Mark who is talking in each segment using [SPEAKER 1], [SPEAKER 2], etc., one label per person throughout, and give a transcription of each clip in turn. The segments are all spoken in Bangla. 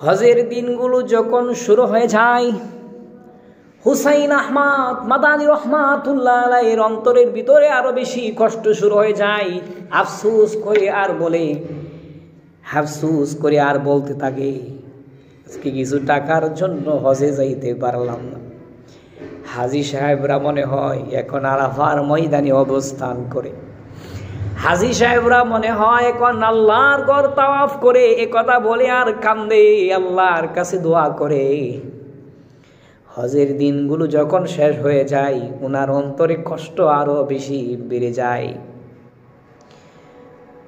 [SPEAKER 1] হজের দিনগুলো যখন শুরু হয়ে যায়, হুসাইন আহমদ মাদানী রহমাতুল্লাহ আলাইহির অন্তরের ভিতরে আরো বেশি কষ্ট শুরু হয়ে যায়। আফসোস করে আর বলতে থাকে, আজকে কিছু টাকার জন্য হজে যাইতে পারলাম না। হাজী সাহেবরা মনে হয় এখন আরাফার ময়দানে অবস্থান করে, হাজী সাহেবরা মনে হয় এখন আল্লাহর ঘর তাওয়াফ করে এ কথা বলে আর কান্দে, আল্লাহর কাছে দোয়া করে। হজের দিনগুলো যখন শেষ হয়ে যায়, ওনার অন্তরে কষ্ট আরো বেশি বেড়ে যায়।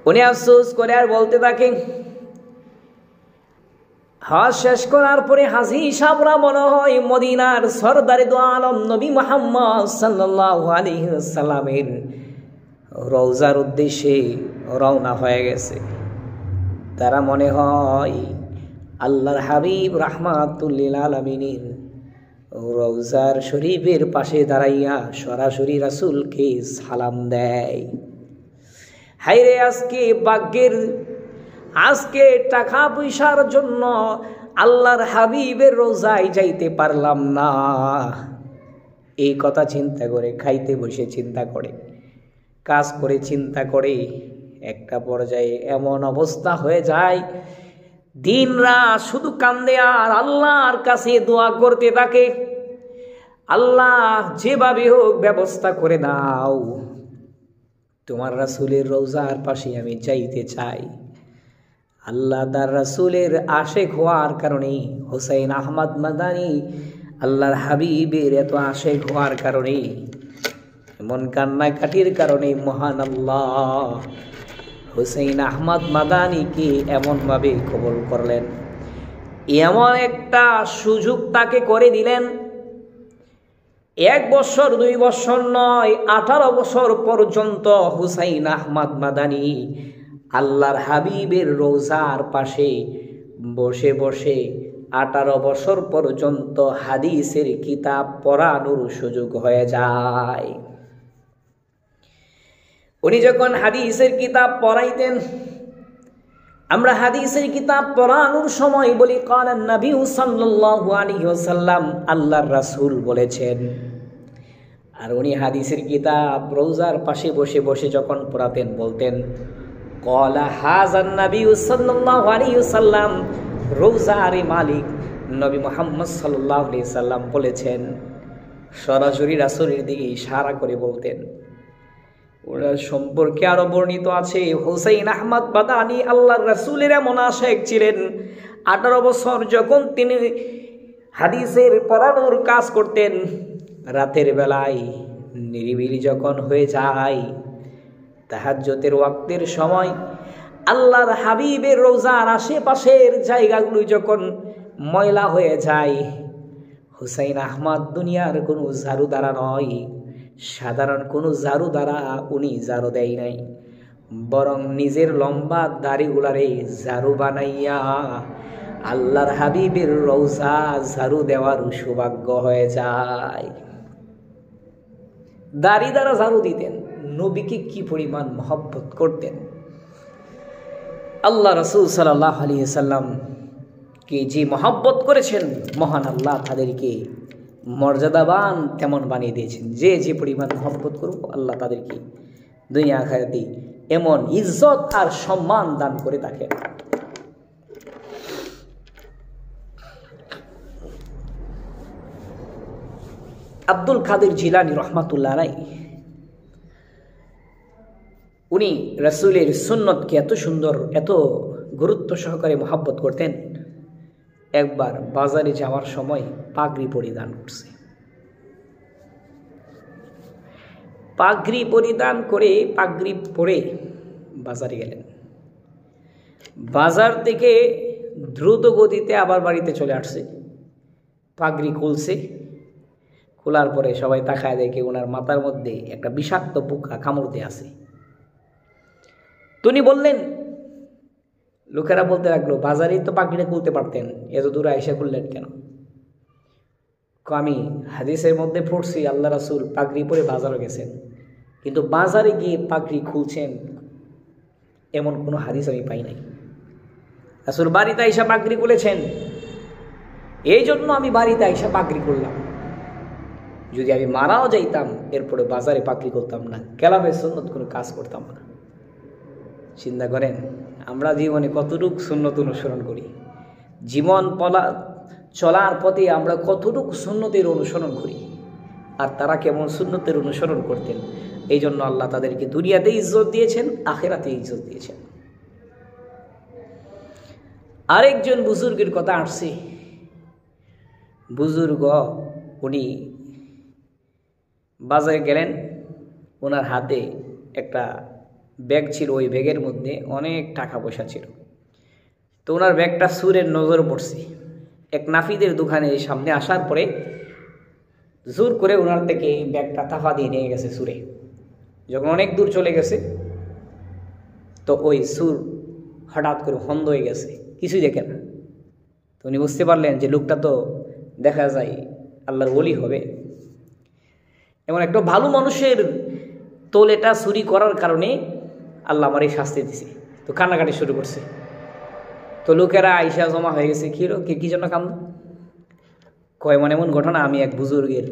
[SPEAKER 1] উনি আফসোস করে আর বলতে থাকে, হজ শেষ করার পরে হাজী সাহেবরা মনে হয় মদিনার সরদারে দো আলম নবী মুহাম্মদ সাল্লাল্লাহু আলাইহি ওয়াসাল্লামের রওজার উদ্দেশ্যে রওনা হয়ে গেছে। তারা মনে হয় আল্লাহর হাবিব রাহমাতুল লিল আলামিনের রওজার শরীফের পাশে দাঁড়াইয়া সরাসরি রাসূলকে সালাম দেয়। হায়রে আজকে টাকা পয়সার জন্য আল্লাহর হাবিবের রোজায় যাইতে পারলাম না। এই কথা চিন্তা করে, খাইতে বসে চিন্তা করে, কাজ করে চিন্তা করে, একটা পর্যায়ে এমন অবস্থা হয়ে যায়, দিন রাত শুধু কান্দে আর আল্লাহর কাছে দোয়া করতে থাকে, আল্লাহ যেভাবে হোক ব্যবস্থা করে দাও, তোমার রাসূলের রওজার পাশে আমি যাইতে চাই। আল্লাহ তার রাসূলের আশেক হওয়ার কারণে, হুসাইন আহমদ মাদানী আল্লাহর হাবিবের এত আশেক হওয়ার কারণে, এমন কান্নাকাটির কারণে মহান আল্লাহ হুসাইন আহমদ মাদানীকে এমনভাবে কবুল করলেন, এমন একটা সুযোগ তাকে করে দিলেন। 1 বছর 2 বছর নয়, 18 বছর পর্যন্ত হুসাইন আহমদ মাদানী আল্লাহর হাবিবের রওজার পাশে বসে বসে 18 বছর পর্যন্ত হাদিসের কিতাব পড়ানোর সুযোগ হয়ে যায়। উনি যখন হাদিসের কিতাব পড়াইতেন, আমরা হাদিসের কিতাব পড়ানোর সময় বলি কালান নবী সাল্লাল্লাহু আলাইহি ওয়াসাল্লাম, আল্লাহর রাসূল বলেছেন। আর উনি হাদিসের কিতাব রওজার পাশে বসে বসে যখন পড়াতেন বলতেন ক্বালা হাযান নবী সাল্লাল্লাহু আলাইহি ওয়াসাল্লাম, রওজার মালিক নবী মুহাম্মদ সাল্লাল্লাহু আলাইহি সাল্লাম বলেছেন। সরাসরি রাসূলের দিকে ইশারা করে বলতেন। ওনার সম্পর্কে আরো বর্ণিত আছে, হুসাইন আহমদ মাদানী আল্লাহর রাসূলের এমন আশেক ছিলেন, 18 বছর যখন তিনি হাদিসের পড়ানোর কাজ করতেন, রাতের বেলায় নিরিবিলি যখন হয়ে যায়, তাহাজ্জুদের ওয়াক্তের সময় আল্লাহর হাবিবের রওজার আশেপাশের জায়গাগুলো যখন ময়লা হয়ে যায়, হুসাইন আহমদ দুনিয়ার কোনো ঝাড়ু দ্বারা নয়, সাধারণ কোনো ঝাড়ু দ্বারা উনি ঝাড়ু দেয় নাই, বরং নিজের লম্বা দাড়িগুলারে ঝাড়ু বানাইয়া আল্লাহর হাবিবের রওজা ঝাড়ু দেওয়ার সৌভাগ্য হয়ে যায়। দাড়ি দ্বারা ঝাড়ু দিতেন। নবীকে কি পরিমাণ মহব্বত করতেন। আল্লাহ রাসূল সাল্লাল্লাহু আলাইহি সাল্লাম কে যে মহব্বত করেছেন, মহান আল্লাহ তাদেরকে মর্যাদাবান তেমন বানিয়ে দিয়েছেন। যে পরিমাণ মহব্বত করব, আল্লাহ তাদেরকে দুনিয়া আখিরাতে এমন ইজ্জত আর সম্মান দান করে থাকেন। আব্দুল কাদের জিলানী রহমাতুল্লাহ আলাইহি, উনি রাসূলের সুন্নতকে এত সুন্দর, এত গুরুত্ব সহকারে মহব্বত করতেন। একবার বাজারে যাওয়ার সময় পাগড়ি পরিধান করছে। পাগড়ি পরিধান করে পাগড়ি পরে বাজারে গেলেন। বাজার থেকে দ্রুত গতিতে আবার বাড়িতে চলে আসছে। পাগড়ি খুলছে, খোলার পরে সবাই তাকায় দেখে ওনার মাথার মধ্যে একটা বিষাক্ত পোকা কামড় দিয়ে আছে। তিনি বললেন, লোকেরা বলতে লাগলো, বাজারেই তো পাগড়িটা খুলতে পারতেন, এত দূরে আইসা খুললেন কেন? আমি হাদিসের মধ্যে পড়ছি আল্লাহ রাসূল পাগড়ি পরে বাজারে গেছেন, কিন্তু বাজারে গিয়ে পাগড়ি খুলছেন এমন কোনো হাদিস আমি পাই নাই। রাসূল বাড়িতে আইসা পাগড়ি খুলেছেন, এই জন্য আমি বাড়িতে আইসা পাগড়ি করলাম। যদি আমি মারাও যাইতাম এরপরে বাজারে পাগড়ি করতাম না, কেলাবে সুন্নত কোনো কাজ করতাম না। চিন্তা করেন আমরা জীবনে কতটুকু সুন্নত অনুসরণ করি, জীবন চলার পথে আমরা কতটুকু সুন্নতের অনুসরণ করি, আর তারা কেমন সুন্নতের অনুসরণ করতেন। এই জন্য আল্লাহ তাদেরকে দুনিয়াতে ইজ্জত দিয়েছেন, আখিরাতে ইজ্জত দিয়েছেন। আরেকজন বুজুর্গের কথা আসছে। বুজুর্গ উনি বাজারে গেলেন, ওনার হাতে একটা ব্যাগ ছিল, ওই ব্যাগের মধ্যে অনেক টাকা পয়সা ছিল। তো ওনার ব্যাগটা সুরের নজর পড়ছে। এক নাফিদের দোকানে সামনে আসার পরে জোর করে ওনার থেকে ব্যাগটা তাফা দিয়ে নিয়ে গেছে সুরে। যখন অনেক দূর চলে গেছে তো ওই সুর হঠাৎ করে বন্ধ হয়ে গেছে, কিছুই দেখে না। তো উনি বুঝতে পারলেন যে লোকটা তো দেখা যায় আল্লাহর ওলি হবে। এমন একটা ভালো মানুষের তোলেটা চুরি করার কারণে আল্লাহ আমার এই শাস্তি দিছে। তো কান্নাকাটি শুরু করছে। তো লোকেরা আইসা জমা হয়ে গেছে, কি জন্য কান্দ? কয় মনে এমন ঘটনা, আমি এক বুজুর্গের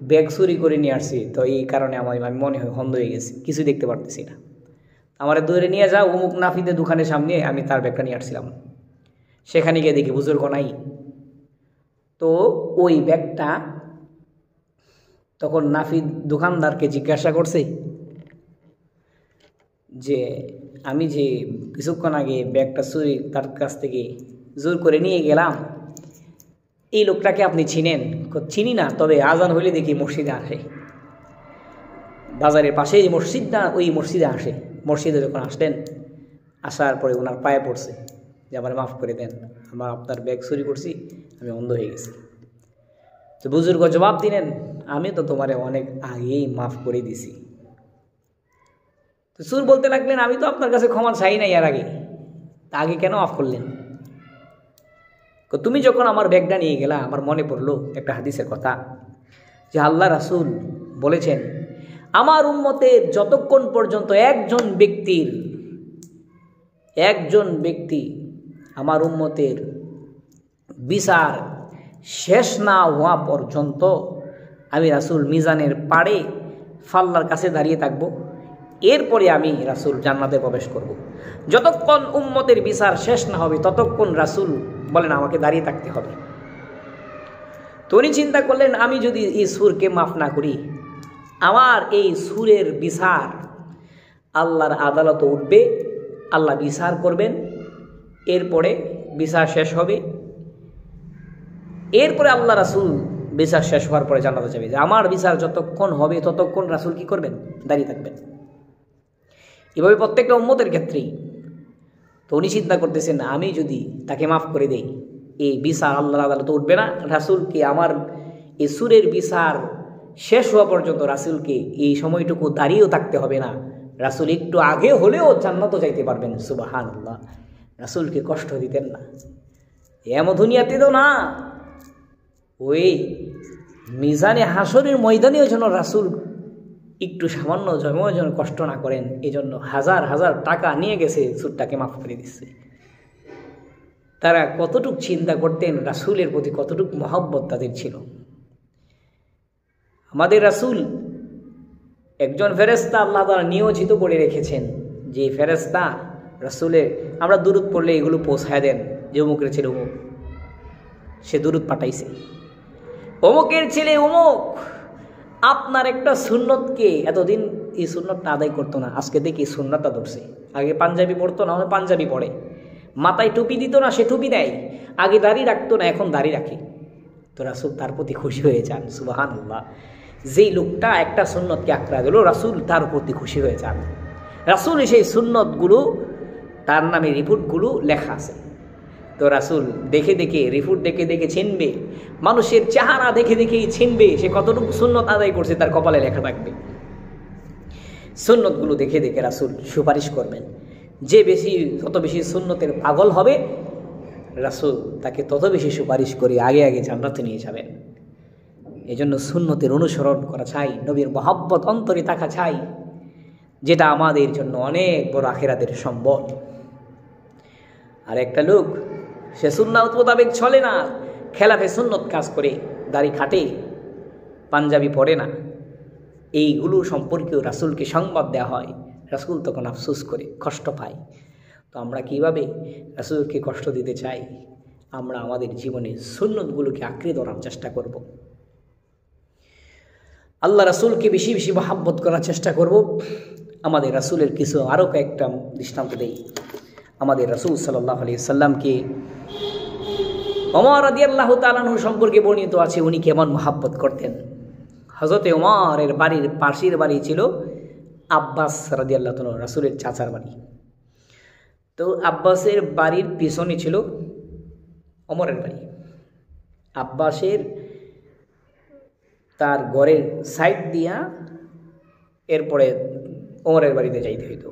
[SPEAKER 1] ব্যাগ চুরি করে নিয়ে আসছি, তো এই কারণে আমি মনে হয় হন্দ হয়ে গেছি, কিছু দেখতে পারতেছি না। আমার দূরে নিয়ে যাও অমুক নাফিদের দোকানের সামনে, আমি তার ব্যাগটা নিয়ে আসছিলাম। সেখানে গিয়ে দেখি বুজুর্গ নাই। তো ওই ব্যাগটা তখন নাফিদ দোকানদারকে জিজ্ঞাসা করছে যে আমি যে কিছুক্ষণ আগে ব্যাগটা চুরি তার কাছ থেকে জোর করে নিয়ে গেলাম, এই লোকটাকে আপনি চিনেন? চিনি না, তবে আজান হইলে দেখি মসজিদে আসে, বাজারের পাশে যে মসজিদটা ওই মসজিদে আসে। মসজিদে যখন আসলেন, আসার পরে ওনার পায়ে পড়ছে যে আমার মাফ করে দেন, আপনার ব্যাগ চুরি করছি, আমি অন্ধ হয়ে গেছি। তো বুজুর্গ জবাব দিলেন, আমি তো তোমারে অনেক আগেই মাফ করে দিছি। তো সুর বলতে লাগলেন, আমি তো আপনার কাছে ক্ষমা চাই নাই এর আগে, তা আগে কেন মাফ করলেন? তুমি যখন আমার ব্যাগটা নিয়ে গেলা, আমার মনে পড়লো একটা হাদিসের কথা, যে আল্লাহ রাসূল বলেছেন, আমার উম্মতের যতক্ষণ পর্যন্ত একজন ব্যক্তি আমার উম্মতের বিচার শেষ না হওয়া পর্যন্ত আমি রাসূল মিজানের পাড়ে ফাল্লার কাছে দাঁড়িয়ে থাকব, এরপরে আমি রাসূল জান্নাতে প্রবেশ করব। যতক্ষণ উম্মতের বিচার শেষ না হবে ততক্ষণ রাসূল বলেন আমাকে দাঁড়িয়ে থাকতে হবে। তো উনি চিন্তা করলেন, আমি যদি এই সুরকে মাফ না করি, আমার এই সুরের বিচার আল্লাহর আদালতে উঠবে, আল্লাহ বিচার করবেন, এরপরে বিচার শেষ হবে, এরপরে আল্লাহ রাসূল বিচার শেষ হওয়ার পরে জান্নাতে যাবে। যে আমার বিচার যতক্ষণ হবে ততক্ষণ রাসূল কি করবেন? দাঁড়িয়ে থাকবেন। এভাবে প্রত্যেকটা উম্মতের ক্ষেত্রেই। তো উনি চিন্তা করতেছেন, আমি যদি তাকে মাফ করে দেই, এই বিচার আল্লাহর আদালতে উঠবে না, রাসূলকে আমার এই সুরের বিচার শেষ হওয়া পর্যন্ত রাসূলকে এই সময়টুকু দাঁড়িয়েও থাকতে হবে না, রাসূল একটু আগে হলেও জান্নাতে যাইতে পারবেন। সুবহানাল্লাহ, রাসূলকে কষ্ট দিতেন না। এমন দুনিয়াতে তো না, ওই মিজানে হাসরের ময়দানেও যেন রাসূল একটু সামান্য জমেও যেন কষ্ট না করেন, এই জন্য হাজার হাজার টাকা নিয়ে গেছে সুরটাকে মাফ করে দিচ্ছে। তারা কতটুক চিন্তা করতেন, রাসূলের প্রতি কতটুক মহব্বত তাদের ছিল। আমাদের রাসূল একজন ফেরেশতা আল্লাহ তাআলা নিয়োজিত করে রেখেছেন, যে ফেরেশতা রাসূলের আমরা দুরূদ পড়লে এগুলো পৌঁছায় দেন, যে অমুকের ছেলে অমুক, সে দুরূদ পাঠাইছে, অমুকের ছেলে অমুক আপনার একটা সুন্নতকে, এতদিন এই সুন্নতটা আদায় করতো না, আজকে দেখি সুন্নতটা ধরছে। আগে পাঞ্জাবি পড়তো না, পাঞ্জাবি পড়ে, মাথায় টুপি দিত না, সে টুপি দেয়, আগে দাড়ি রাখতো না, এখন দাড়ি রাখে। তো রাসূল তার প্রতি খুশি হয়ে যান। সুবহানাল্লাহ, যেই লোকটা একটা সুন্নতকে আঁকড়া দিল, রাসূল তার প্রতি খুশি হয়ে যান। রাসূল সেই সুন্নতগুলো, তার নামে রিপোর্টগুলো লেখা আছে। তো রাসূল দেখে দেখে, রিপোর্ট দেখে দেখে চিনবে, মানুষের চেহারা দেখে দেখেই চিনবে সে কতটুকু সুন্নত আদায় করছে, তার কপালে লেখা থাকবে। সুন্নতগুলো দেখে দেখে রাসূল সুপারিশ করবেন। যে যত বেশি সুন্নতের পাগল হবে, রাসূল তাকে তত বেশি সুপারিশ করে আগে আগে জান্নাতে নিয়ে যাবেন। এই জন্য সুন্নতের অনুসরণ করা চাই, নবীর মহব্বত অন্তরে থাকা চাই, যেটা আমাদের জন্য অনেক বড় আখিরাতের সম্বল। আর একটা লোক সে সুন্নাত মোতাবেক চলে না, খেলাফে সুন্নত কাজ করে, দাড়ি খাটে, পাঞ্জাবি পরে না, এইগুলো সম্পর্কেও রাসূলকে সংবাদ দেওয়া হয়। রাসূল তখন আফসোস করে, কষ্ট পায়। তো আমরা কিভাবে রাসূলকে কষ্ট দিতে চাই? আমরা আমাদের জীবনে সুন্নতগুলোকে আঁকড়ে ধরার চেষ্টা করব, আল্লাহ রাসূলকে বেশি বেশি মহাব্বত করার চেষ্টা করব। আমাদের রাসূলের কিছু আরও কয়েকটা দৃষ্টান্ত দেই। আমাদের রাসূল সাল্লাল্লাহু আলাইহি সাল্লামকে ওমর রাদিয়াল্লাহু তাআলা আনহু সম্পর্কে বর্ণিত আছে উনি কেমন মহাব্বত করতেন। হযরতে ওমরের বাড়ির পাশের বাড়ি ছিল আব্বাস রাদিয়াল্লাহু তাআলা, রাসূলের চাচার বাড়ি। তো আব্বাসের বাড়ির পিছনে ছিল ওমরের বাড়ি। আব্বাসের তার ঘরের সাইড দিয়া এরপরে ওমরের বাড়িতে যাইতে হইত।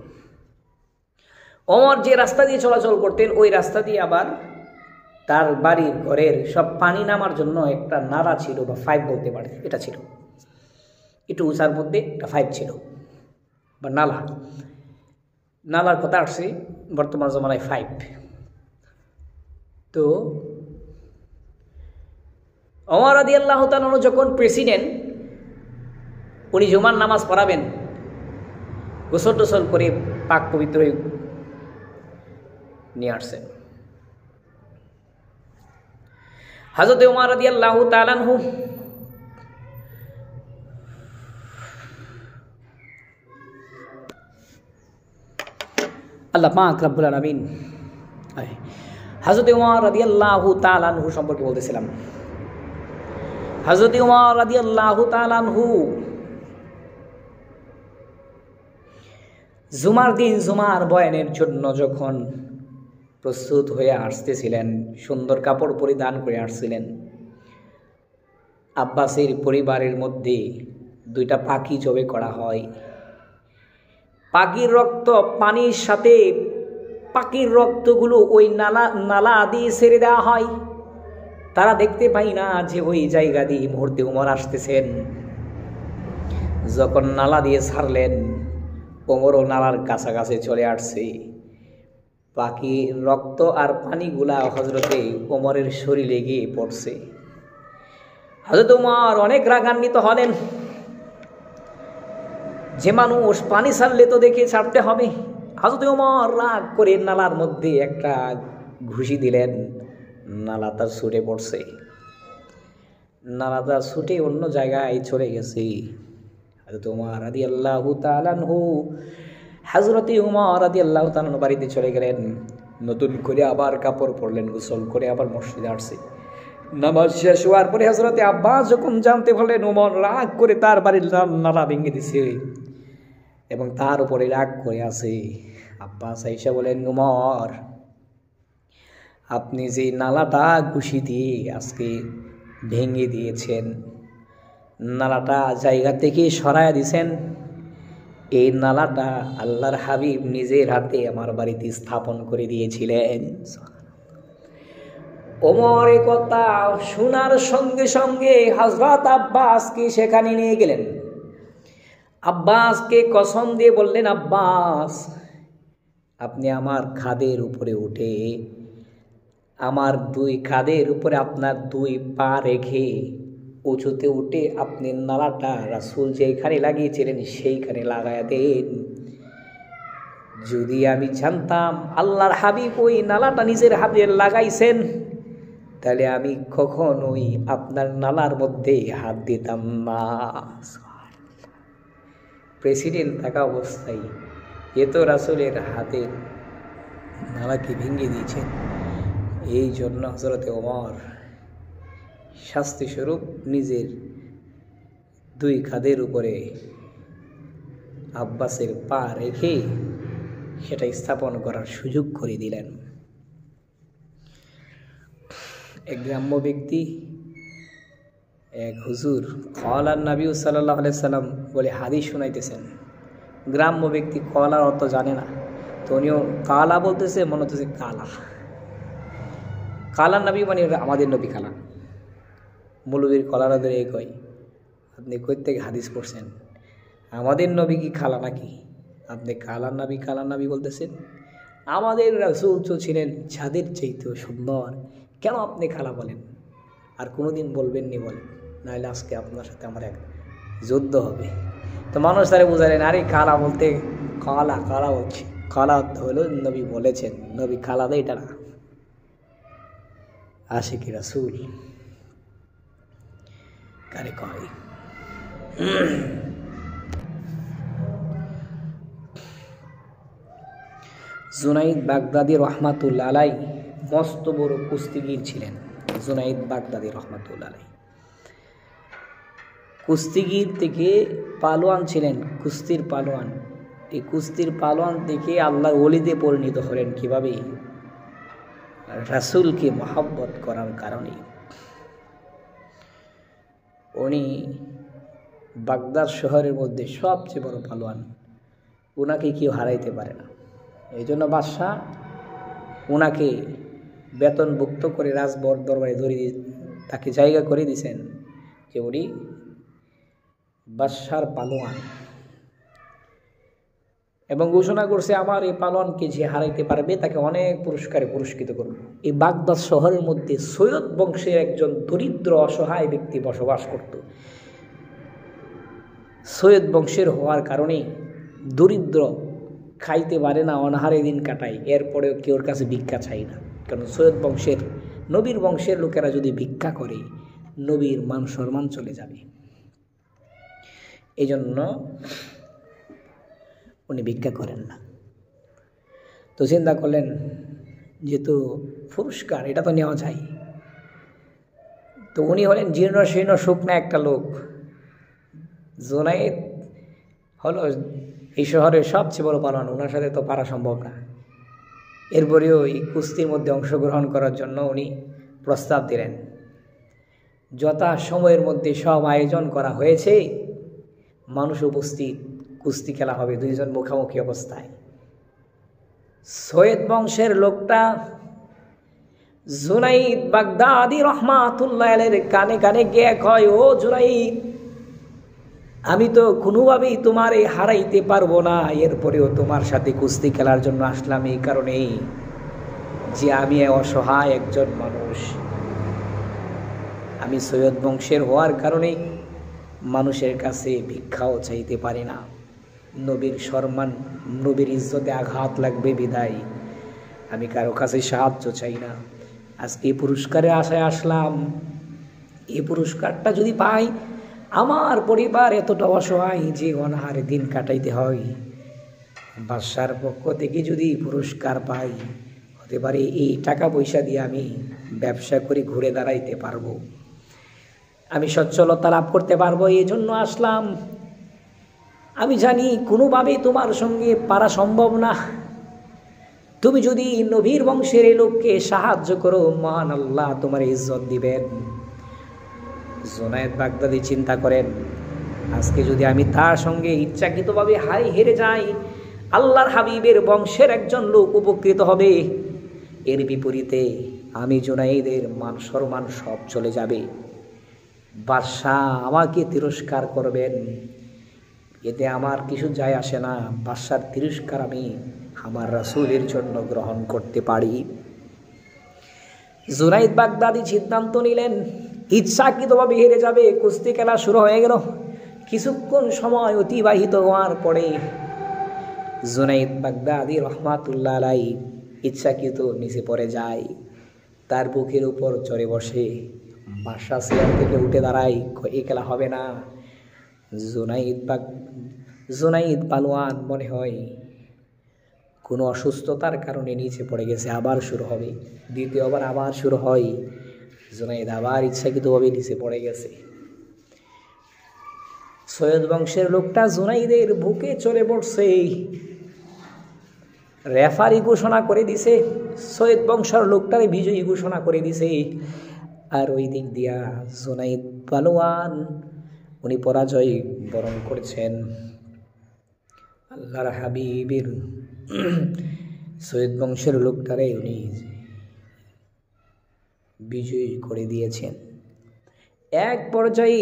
[SPEAKER 1] ওমর যে রাস্তা দিয়ে চলাচল করতেন ওই রাস্তা দিয়ে আবার তার বাড়ির ঘরের সব পানি নামার জন্য একটা নালা ছিল, বা পাইপ বলতে পারে, এটা ছিল একটু উঁচার মধ্যে একটা পাইপ ছিল বা নালা। নালার কথা আসছে বর্তমান জমানায় পাইপ। তো ওমর রাদিয়াল্লাহু তাআলা যখন প্রেসিডেন্ট, উনি জুমার নামাজ পড়াবেন, গোসল টোসল করে পাক পবিত্র নিয়ে আসছেন। হযরত ওমর রাদিয়াল্লাহু তাআলা আনহু আল্লাহ পাক রব্বুল আলামিন, হযরত ওমর রাদিয়াল্লাহু তাআলা আনহু সম্পর্কে বলতেছিলাম। হযরত ওমর রাদিয়াল্লাহু তাআলা আনহু জুমার দিন জুমার বয়ানের জন্য যখন প্রস্তুত হয়ে আসতেছিলেন, সুন্দর কাপড় পরিধান করে আসছিলেন, আব্বাসের পরিবারের মধ্যে দুইটা পাখি জবে করা হয়। পাখির রক্ত পানির সাথে পাখির রক্তগুলো ওই নালা দিয়ে ছেড়ে দেওয়া হয়। তারা দেখতে পাই না যে ওই জায়গা দিয়ে মুহূর্তে ওমর আসতেছেন। যখন নালা দিয়ে ছাড়লেন, ওমরও নালার কাছাকাছি চলে আসছে। পাখির রক্ত আর পানিগুলা হযরতে ওমরের শরীরে গিয়ে পড়ছে। হযরত ওমর অনেক রাগান্বিত হলেন যে মানুষ পানি ছাড়লে তো দেখে ছাড়তে হবে। হযরত ওমর রাগ করে নালার মধ্যে একটা ঘুষি দিলেন, নালাটা ছুটে পড়ছে। নালাটা ছুটে অন্য জায়গায় চলে গেছে। হযরত ওমর রাদিয়াল্লাহু তাআলা আনহু হযরত ওমর রাদিয়াল্লাহু তাআলা আনহু বাড়িতে চলে গেলেন। নতুন করে আবার কাপড় পরলেন, গোসল করে আবার মসজিদে আসছে। নামাজ শেষ হওয়ার পরে হযরতে আব্বাস যখন জানতে পারলেন ওমর রাগ করে তার বাড়ির নালা ভেঙে দিছে এবং তার উপরে রাগ করে আছে, আব্বাস আয়েশা বলেন, ওমর আপনি যে নালাটা ঘুষি দিয়ে আজকে ভেঙে দিয়েছেন, নালাটা জায়গা থেকে সরায়া দিয়েছেন, এই নালাটা আল্লাহর হাবিব নিজের হাতে আমার বাড়িতে স্থাপন করে দিয়েছিলেন। ওমর এই কথা শোনার সঙ্গে সঙ্গে হযরত আব্বাসকে সেখানে নিয়ে গেলেন। আব্বাসকে কসম দিয়ে বললেন, আব্বাস আপনি আমার খাদের উপরে উঠে, আমার দুই খাদের উপরে আপনার দুই পা রেখে উঁচুতে উঠে আপনি নালাটা রাসূল যেখানে লাগিয়েছিলেন সেইখানে লাগায়া দেন। যদি আমি জানতাম আল্লাহর হাবিব ওই নালাটা নিজের হাতে লাগাইছেন, তাহলে আমি কখনোই আপনার নালার মধ্যে হাত দিতাম না। প্রেসিডেন্ট থাকা অবস্থায় এ তো রাসূলের হাতে নালাকে ভেঙে দিয়েছেন। এই জন্য হযরতে ওমর শাস্তিস্বরূপ নিজের দুই খাদের উপরে আব্বাসের পা রেখে সেটা স্থাপন করার সুযোগ করে দিলেন। এক গ্রাম্য ব্যক্তি, এক হুজুর কলার নবী সাল্লাল্লাহু আলাইহি সাল্লাম বলে হাদিস শোনাইতেছেন। গ্রাম্য ব্যক্তি কলার অর্থ জানে না, তো উনিও কালা বলতেছে, মনে হতেছে কালা। কালার নবী মানে আমাদের নবী কালা। মৌলবীর কলারাদের এই কয়, আপনি কই থেকে হাদিস পড়ছেন? আমাদের নবী কি খালা নাকি? আপনি কালার নবী বলতেছেন? আমাদের রাসূল তো ছিলেন ছাদের চাইতেও সুন্দর, কেন আপনি খালা বলেন? আর কোনোদিন বলবেননি বলেন, নাহলে আজকে আপনার সাথে আমার এক যুদ্ধ হবে। তো মানুষ তারা বুঝালেন, আরে খালা বলতে কালা বলছে, খালা হলো নবী বলেছেন, নবী খালা দেয় এটা না। আশিকি রাসূল কারে কয়। জুনাইদ বাগদাদি রহমাতুল্লাহ আলাই মস্ত বড় কুস্তিগীর ছিলেন। জুনাইদ বাগদাদি রহমাতুল্লাহ আলাই কুস্তিগীর থেকে পালোয়ান ছিলেন, কুস্তির পালোয়ান। এই কুস্তির পালোয়ান থেকে আল্লাহর ওলিতে পরিণত হলেন কিভাবে? রাসূলকে মহব্বত করার কারণে। উনি বাগদাদ শহরের মধ্যে সবচেয়ে বড় পালোয়ান, ওনাকে কেউ হারাইতে পারে না। এই জন্য বাদশাহ ওনাকে বেতনভুক্ত করে রাজবর দরবারে ধরিয়ে তাকে জায়গা করে দিয়েছেন যে উনি বাদশার পালোয়ান, এবং ঘোষণা করছে আমার এই পালোয়ানকে যে হারাইতে পারবে তাকে অনেক পুরস্কারে পুরস্কৃত করব। এই বাগদাদ শহরের মধ্যে সৈয়দ বংশের একজন দরিদ্র অসহায় ব্যক্তি বসবাস করত। সৈয়দ বংশের হওয়ার কারণে দরিদ্র, খাইতে পারে না, অনাহারে দিন কাটায়, এরপরেও কেউর কাছে ভিক্ষা চাই না। কারণ সৈয়দ বংশের, নবীর বংশের লোকেরা যদি ভিক্ষা করে নবীর মান সম্মান চলে যাবে। এই জন্য উনি ভিক্ষা করেন না। তো চিন্তা করলেন যেহেতু পুরস্কার এটা তো নেওয়া যায়। তো উনি হলেন জীর্ণ শীর্ণ শুকনা একটা লোক। জুনাইদ হলো এই শহরের সবচেয়ে বড় পালোয়ান, ওনার সাথে তো পারা সম্ভব না। এরপরেও এই কুস্তির মধ্যে অংশগ্রহণ করার জন্য উনি প্রস্তাব দিলেন। যথা সময়ের মধ্যে সব আয়োজন করা হয়েছে, মানুষ উপস্থিত, কুস্তি খেলা হবে দুইজন মুখোমুখি অবস্থায়। সৈয়দ বংশের লোকটা জুনাইদ বাগদাদি রহমাতুল্লাহ আলাইহির কানে কানে গিয়ে কয়, ও জুনাইদ, আমি তো কোনোভাবেই তোমারে হারাইতে পারবো না, এরপরেও তোমার সাথে কুস্তি খেলার জন্য আসলাম এই কারণেই যে আমি অসহায় একজন মানুষ। আমি সৈয়দ বংশের হওয়ার কারণে মানুষের কাছে ভিক্ষাও চাইতে পারি না। নবীর সম্মান, নবীর ইজ্জতে আঘাত লাগবে বিদায় আমি কারো কাছে সাহায্য চাই না। আজকে এই পুরস্কারের আশায় আসলাম, এই পুরস্কারটা যদি পাই, আমার পরিবার এতটা অসহায় যে অনাহারে দিন কাটাইতে হয়, বাদশার পক্ষ থেকে যদি পুরস্কার পাই, হতে পারে এই টাকা পয়সা দিয়ে আমি ব্যবসা করে ঘুরে দাঁড়াইতে পারবো, আমি সচ্ছলতা লাভ করতে পারবো। এই জন্য আসলাম। আমি জানি কোনোভাবেই তোমার সঙ্গে পারা সম্ভব না। তুমি যদি নবীর বংশের এই লোককে সাহায্য করো, মহান আল্লাহ তোমার ইজ্জত দিবেন। জুনাইদ বাগদাদি চিন্তা করেন, আজকে যদি আমি তার সঙ্গে ইচ্ছাকৃতভাবে হেরে যাই, আল্লাহর হাবিবের বংশের একজন লোক উপকৃত হবে, এর বিপরীতে আমি জুনাইদের মান সম্মান সব চলে যাবে, বাদশাহ আমাকে তিরস্কার করবেন, এতে আমার কিছু যায় আসে না। বাদশার তিরস্কার আমি আমার রাসূলের জন্য গ্রহণ করতে পারি। জুনাইদ বাগদাদি সিদ্ধান্ত নিলেন ইচ্ছাকৃতভাবে হেরে যাবে। কুস্তি খেলা শুরু হয়ে গেল। কিছুক্ষণ সময় অতিবাহিত হওয়ার পরে জুনাইদ বাগদাদি রহমাতুল্লাহ আলাইহি ইচ্ছাকৃত নিচে পড়ে যায়, তার বুকের উপর চড়ে বসে। বাদশা চেয়ার থেকে উঠে দাঁড়ায়, এই খেলা হবে না। জুনাইদ পালোয়ান মনে হয় কোনো অসুস্থতার কারণে নিচে পড়ে গেছে, আবার শুরু হবে। দ্বিতীয়বার আবার শুরু হয়, জুনাইদ আবার ইচ্ছাকৃতভাবে নিচে পড়ে গেছে। সৈয়দ বংশের লোকটা জুনাইদের বুকে চলে পড়ছে। রেফারি ঘোষণা করে দিছে, সৈয়দ বংশের লোকটারে বিজয়ী ঘোষণা করে দিছে। আর ওই দিক দিয়া জুনাইদ পালোয়ান উনি পরাজয় বরণ করছেন। আল্লাহর হাবিবের সৈয়দ বংশের লোকটারে উনি বিজয়ী করে দিয়েছেন। এক পর্যায়ে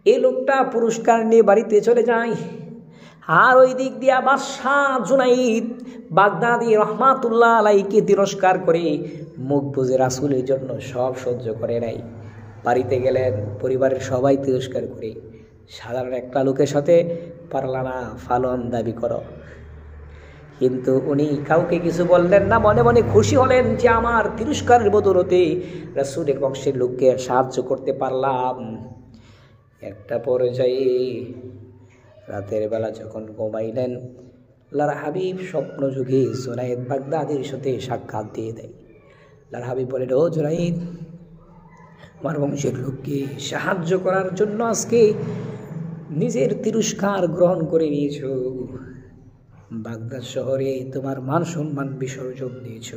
[SPEAKER 1] এই লোকটা পুরস্কার নিয়ে বাড়িতে চলে যায়। আর ওই দিক দিয়া বাদশাহ জুনাইদ বাগদাদি রহমাতুল্লাহ আলাইকে তিরস্কার করে মুখ বুজে রাসূলের জন্য সব সহ্য করে নাই। বাড়িতে গেলেন, পরিবারের সবাই তিরস্কার করে, সাধারণ একটা লোকের সাথে পারলা না, ফালন দাবি করো। কিন্তু উনি কাউকে কিছু বললেন না, মনে মনে খুশি হলেন যে আমার তিরস্কারের বদৌলতে রাসূলের বংশের লোককে সাহায্য করতে পারলাম। একটা পর্যায়ে রাতের বেলা যখন ঘুমাইলেন, আল্লাহর হাবিব স্বপ্ন যুগে জুনাইদ বাগদাদির সাথে সাক্ষাৎ দিয়ে দেয়। আল্লাহর হাবিব বলেন, ও জুনাইদ, আমার বংশের লোককে সাহায্য করার জন্য আজকে নিজের তিরস্কার গ্রহণ করে নিয়েছ, বাগদাদ শহরে তোমার মান সম্মান বিসর্জন দিয়েছ।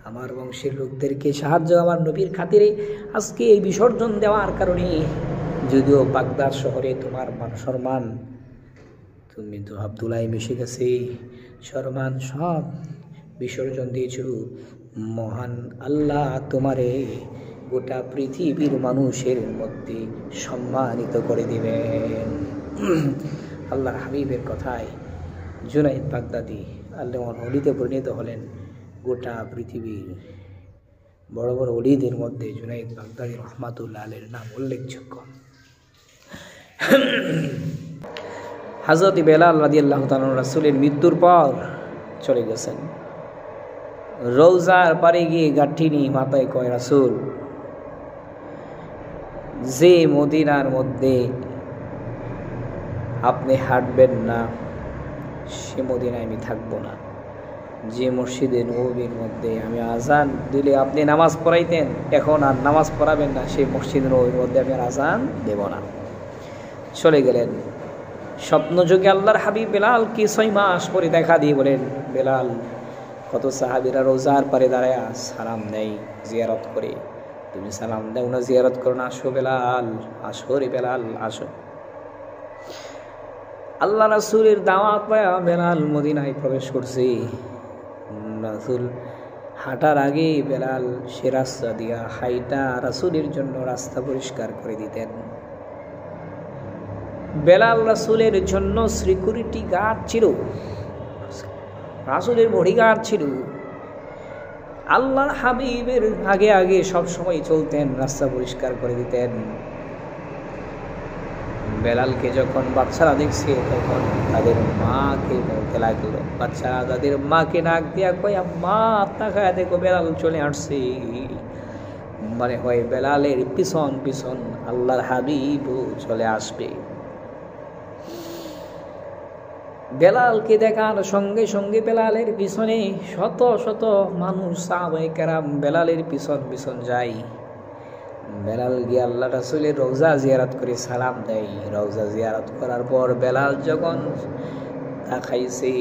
[SPEAKER 1] আমার বংশের লোকদেরকে সাহায্য আমার নবীর খাতিরে আজকে এই বিসর্জন দেওয়ার কারণে যদিও বাগদাদ শহরে তোমার মান সম্মান, তুমি তো আব্দুল্লাহ মিশে গেছে, সম্মান সব বিসর্জন দিয়েছ, মহান আল্লাহ তোমারে গোটা পৃথিবীর মানুষের মধ্যে সম্মানিত করে দিবেন। আল্লাহর হাবিবের কথায় জুনাইদ বাগদাদি আল্লাহর ওলিতে পরিণত হলেন। গোটা পৃথিবীর বড় বড় ওলিদের মধ্যে জুনাইদ বাগদাদি রহমাতুল্লাহ আলাইহির নাম উল্লেখযোগ্য। হযরত বেলাল রাদিয়াল্লাহু তাআলা রাসূলের মৃত্যুর পর চলে গেছেন। রওজার পারে গিয়ে গাঠিনি মাথায় কয়, রাসূল, যে মদিনার মধ্যে আপনি হাঁটবেন না সে মদিনায় আমি থাকবো না। যে মসজিদে নববীর মধ্যে আমি আজান দিলে আপনি নামাজ পড়াইতেন, এখন আর নামাজ পড়াবেন না, সেই মসজিদ নববীর মধ্যে আমি আর আজান দেব না। চলে গেলেন। স্বপ্নযোগে আল্লাহর হাবিব বেলালকে 6 মাস পরে দেখা দিয়ে বলেন, বেলাল, কত সাহাবীরা রোজার পারে দাঁড়ায় সালাম নেই জিয়ারত করে, তুমি সালাম দাও না, জিয়ারত করো না, আসো বেলাল, আসো রে বেলাল, আসো। আল্লাহ রাসূলের দাওয়াত পায়া বেলাল মদিনায় প্রবেশ করছে। রাসূল হাঁটার আগে বেলাল সে রাস্তা দিয়া হাইটা রাসূলের জন্য রাস্তা পরিষ্কার করে দিতেন। বেলাল রাসূলের জন্য সিকিউরিটি গার্ড ছিল, রাসূলের বডিগার্ড ছিল। আল্লাহর হাবিবের আগে আগে সব সময় চলতেন, রাস্তা পরিষ্কার করে দিতেন। বেলালকে যখন বাচ্চারা দেখছে তখন তাদের মাকে বলতে লাগলো, বাচ্চারা তাদের মাকে ডাক দিয়া কয়, মা তাকায় দেখো বেলাল চলে আসছে। মানে হয় বেলালের পিছন পিছন আল্লাহর হাবিবও চলে আসবে। বেলালকে দেখার সঙ্গে সঙ্গে বেলালের পিছনে শত শত মানুষ সাহাবায়ে কেরাম বেলালের পিছন পিছন যায়। বেলাল গিয়ে আল্লাহ রাসূলের রওজা জিয়ারত করে সালাম দেয়। রওজা জিয়ারত করার পর বেলাল যখন তাকাইছে,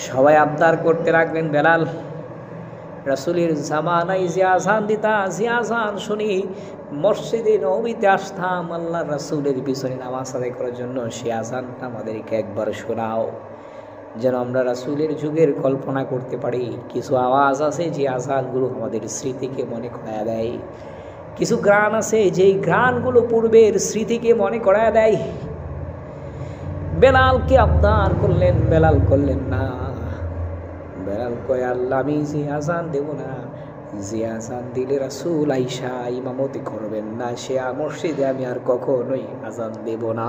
[SPEAKER 1] সবাই আবদার করতে লাগলেন, বেলাল, রাসূলের জামানায় যে আযান দিতা, যে আযান শুনি মসজিদে নববীতে আসতাম আল্লাহর রাসূলের পিছনে নামাজ আদায় করার জন্য, সে আযানটা আমাদেরকে একবার শোনাও, যেন আমরা রাসূলের যুগের কল্পনা করতে পারি। কিছু আওয়াজ আছে যে আযানগুলো আমাদের স্মৃতিকে মনে করায় দেয়, কিছু গান আছে যেই গানগুলো পূর্বের স্মৃতিকে মনে করায় দেয়। বেলালকে আবদার করলেন, বেলাল করলেন না। বেলাল কয়, আল্লাহ, আমি যে আযান দেব না, যে আযান দিলে রাসূল আইসা ইমামতি করবেন না, সে মসজিদে আমি আর কখনোই আযান দেব না।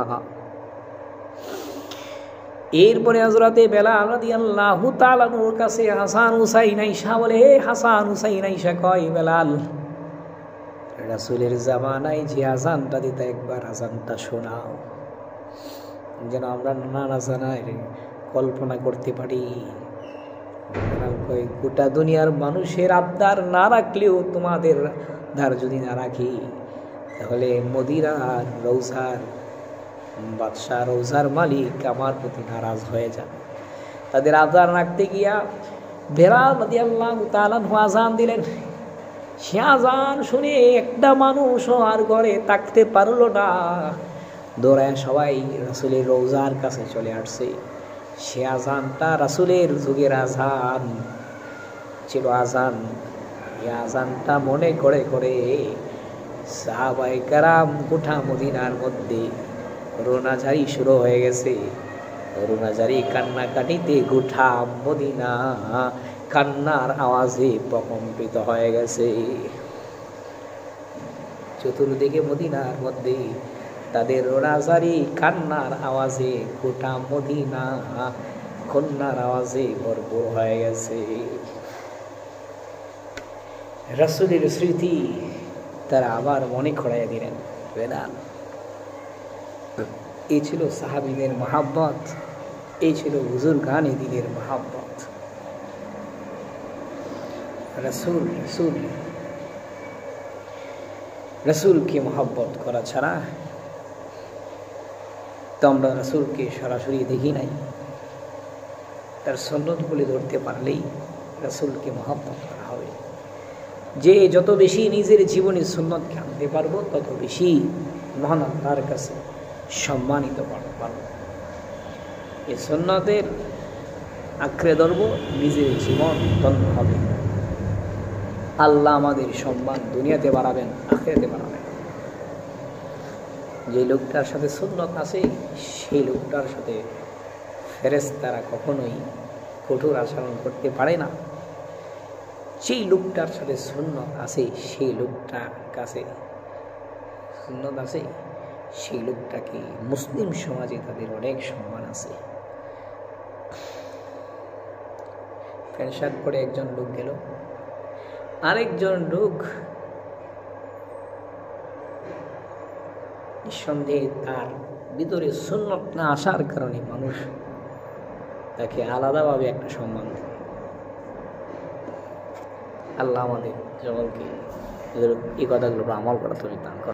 [SPEAKER 1] এরপরে হযরতে বেলাল রাদিয়াল্লাহু তাআলা নূর কাছে হাসান হুসাইন আইসা বলে, হাসান হুসাইন আইসা কয়, বেলাল, রাসূলের জামানায় যে আযানটা দিতে একবার আযানটা শোনাও, যেন আমরা নানা জানায় কল্পনা করতে পারি। গোটা দুনিয়ার মানুষের আবদার না রাখলেও তোমাদের ধার যদি না রাখি, তাহলে মদিনার রওজার বাদশাহ, রওজার মালিক আমার প্রতি নারাজ হয়ে যাবে। তাদের আবদার রাখতে গিয়া বেলাল রাদিয়াল্লাহু তাআলা আযান দিলেন। সে আযান শুনে একটা মানুষও আর ঘরে থাকতে পারলো না, দৌড়ায় সবাই রাসূলের রওজার কাছে চলে আসছে। সে আযানটা রাসূলের যুগের আযান ছিল। আযান, এই আযানটা মনে করে করে সাহাবায়ে কেরাম গোটা মদিনার মধ্যে রোনাঝারি শুরু হয়ে গেছে। রোনাঝারি কান্নাকাটিতে গোটা মদিনা কান্নার আওয়াজে প্রকম্পিত হয়ে গেছে। চতুর্দিকে মদিনার মধ্যে তাদের রোনাঝারি কান্নার আওয়াজে গোটা মদিনা কন্যার আওয়াজে ভরপুর হয়ে গেছে। রাসূলের স্মৃতি তারা আবার মনে করাইয়া দিলেন। বেলাল, এই ছিল সাহাবীদের মহাব্বত, এই ছিল বুজুর্গানে দিনের মহাব্বত। রাসূলকে মহাব্বত করা ছাড়া তো আমরা রাসূলকে সরাসরি দেখি নাই। তার সুন্নতগুলি ধরতে পারলেই রাসূলকে মহাব্বত করা হবে। যে যত বেশি নিজের জীবনে সুন্নতকে আনতে পারবো তত বেশি মহান আল্লাহর কাছে সম্মানিত পারব। এই সুন্নতের আঁকড়ে ধরব, নিজের জীবন ধন্য হবে। আল্লাহ আমাদের সম্মান দুনিয়াতে বাড়াবেন, আখিরাতে বাড়াবেন। যে লোকটার সাথে সুন্নত আছে সেই লোকটার সাথে ফেরেশতারা কখনোই কঠোর আচরণ করতে পারে না। যেই লোকটার সাথে সুন্নত আছে সেই লোকটার কাছে সুন্নত আছে সেই লোকটাকে মুসলিম সমাজে তাদের অনেক সম্মান আছে। প্যান্ট শার্ট পরে একজন লোক গেল, আরেকজন লোক নিঃসন্দেহে তার ভিতরে সুন্নত না আসার কারণে মানুষ তাকে আলাদাভাবে একটা সম্মান দেয়। আল্লাহ আমাদের সকলকে এই কথাগুলো আমল করা তৌফিক দান করুন।